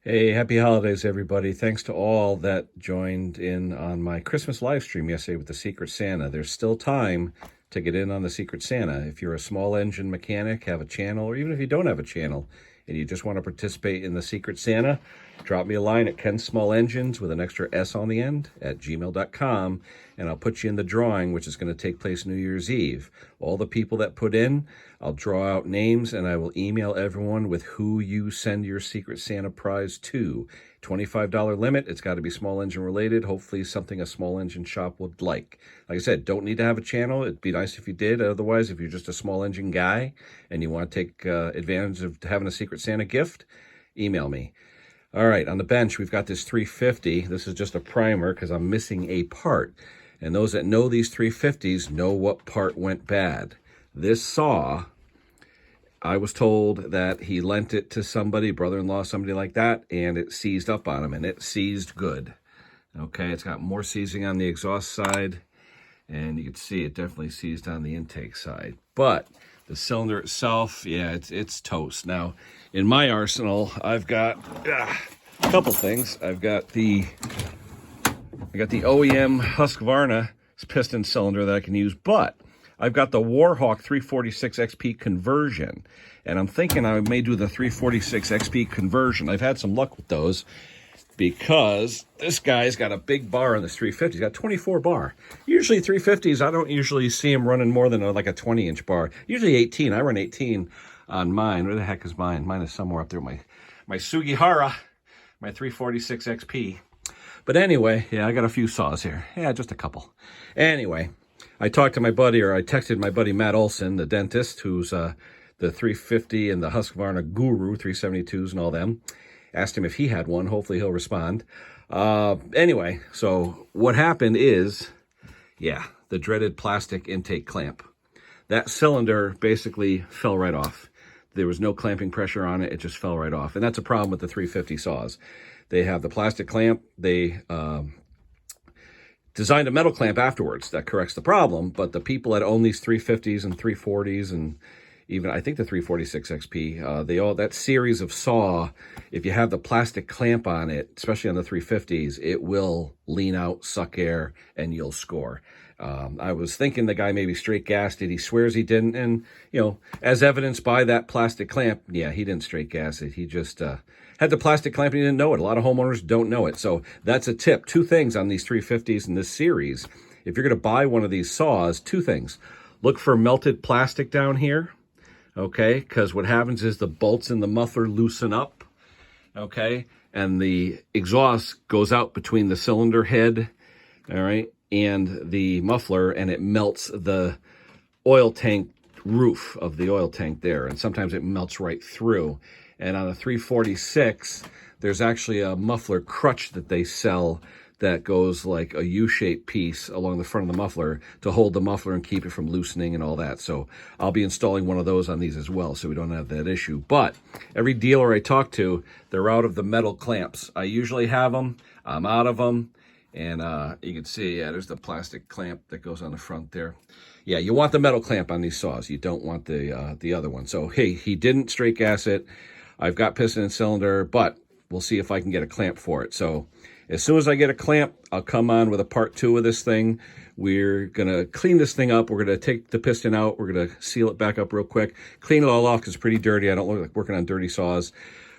Hey, happy holidays, everybody. Thanks to all that joined in on my Christmas live stream yesterday with the Secret Santa. There's still time to get in on the Secret Santa. If you're a small engine mechanic, have a channel, or even if you don't have a channel and you just want to participate in the Secret Santa, drop me a line at Ken Small Engines with an extra S on the end at gmail.com, and I'll put you in the drawing, which is going to take place New Year's Eve. All the people that put in, I'll draw out names and I will email everyone with who you send your Secret Santa prize to. $25 limit. It's got to be small engine related. Hopefully something a small engine shop would like. Like I said, don't need to have a channel. It'd be nice if you did. Otherwise, if you're just a small engine guy and you want to take advantage of having a Secret Santa gift, email me. All right, on the bench, we've got this 350. This is just a primer because I'm missing a part. And those that know these 350s know what part went bad. This saw, I was told that he lent it to somebody, brother-in-law, somebody like that, and it seized up on him, and it seized good. Okay, it's got more seizing on the exhaust side, and you can see it definitely seized on the intake side. But the cylinder itself, yeah, it's toast. Now, in my arsenal, I've got a couple things. I got the OEM Husqvarna piston cylinder that I can use, but I've got the Warhawk 346 XP conversion, and I'm thinking I may do the 346 XP conversion. I've had some luck with those because this guy's got a big bar on this 350. He's got 24 bar. Usually 350s, I don't usually see him running more than like a 20-inch bar. Usually 18. I run 18 on mine. Where the heck is mine? Mine is somewhere up there. My Sugihara, my 346 XP. But anyway, yeah, I got a few saws here. Yeah, just a couple. Anyway, I talked to my buddy, or I texted my buddy Matt Olson, the dentist, who's the 350 and the Husqvarna Guru 372s and all them. Asked him if he had one. Hopefully he'll respond. Anyway, so what happened is, yeah, the dreaded plastic intake clamp. That cylinder basically fell right off. There was no clamping pressure on it. It just fell right off. And that's a problem with the 350 saws. They have the plastic clamp. They designed a metal clamp afterwards that corrects the problem, but the people that own these 350s and 340s and even I think the 346 XP, they all, that series of saw, if you have the plastic clamp on it, especially on the 350s, it will lean out, suck air, and you'll score. I was thinking the guy maybe straight gassed it. He swears he didn't, and you know, as evidenced by that plastic clamp, yeah, he didn't straight gas it. He just had the plastic clamp and he didn't know it. A lot of homeowners don't know it. So that's a tip. Two things on these 350s in this series. If you're going to buy one of these saws, two things. Look for melted plastic down here, okay? Because what happens is the bolts in the muffler loosen up, okay? And the exhaust goes out between the cylinder head, all right, and the muffler, and it melts the oil tank roof of the oil tank there. And sometimes it melts right through. And on a 346, there's actually a muffler crutch that they sell that goes like a U-shaped piece along the front of the muffler to hold the muffler and keep it from loosening and all that. So I'll be installing one of those on these as well, so we don't have that issue. But every dealer I talk to, they're out of the metal clamps. I usually have them. I'm out of them. And you can see, yeah, there's the plastic clamp that goes on the front there. Yeah, you want the metal clamp on these saws. You don't want the other one. So, hey, he didn't straight gas it. I've got piston and cylinder, but we'll see if I can get a clamp for it. So as soon as I get a clamp, I'll come on with a part 2 of this thing. We're going to clean this thing up. We're going to take the piston out. We're going to seal it back up real quick. Clean it all off because it's pretty dirty. I don't look like working on dirty saws.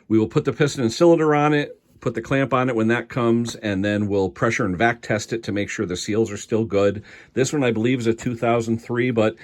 We will put the piston and cylinder on it, put the clamp on it when that comes, and then we'll pressure and vac test it to make sure the seals are still good. This one, I believe, is a 2003, but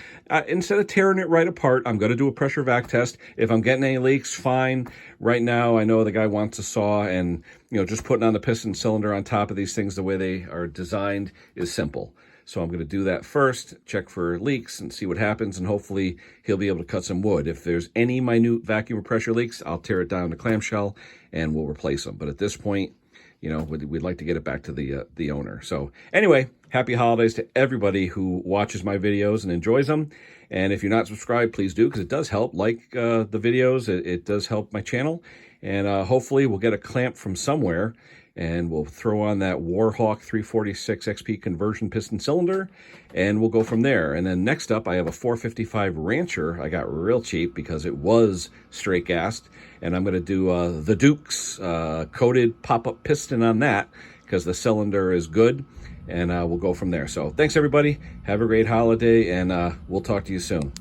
instead of tearing it right apart, I'm going to do a pressure vac test. If I'm getting any leaks, fine. Right now, I know the guy wants a saw, and just putting on the piston cylinder on top of these things the way they are designed is simple. So I'm going to do that first, check for leaks and see what happens, and hopefully he'll be able to cut some wood. If there's any minute vacuum or pressure leaks, I'll tear it down to clamshell and we'll replace them. But at this point, we'd like to get it back to the owner. So anyway, happy holidays to everybody who watches my videos and enjoys them. And if you're not subscribed, please do, because it does help. Like the videos, it does help my channel. And hopefully we'll get a clamp from somewhere, and we'll throw on that Warhawk 346 XP conversion piston cylinder, and we'll go from there. And then next up, I have a 455 Rancher I got real cheap because it was straight gassed, and I'm going to do the Duke's coated pop-up piston on that because the cylinder is good, and we'll go from there. So thanks, everybody. Have a great holiday, and we'll talk to you soon.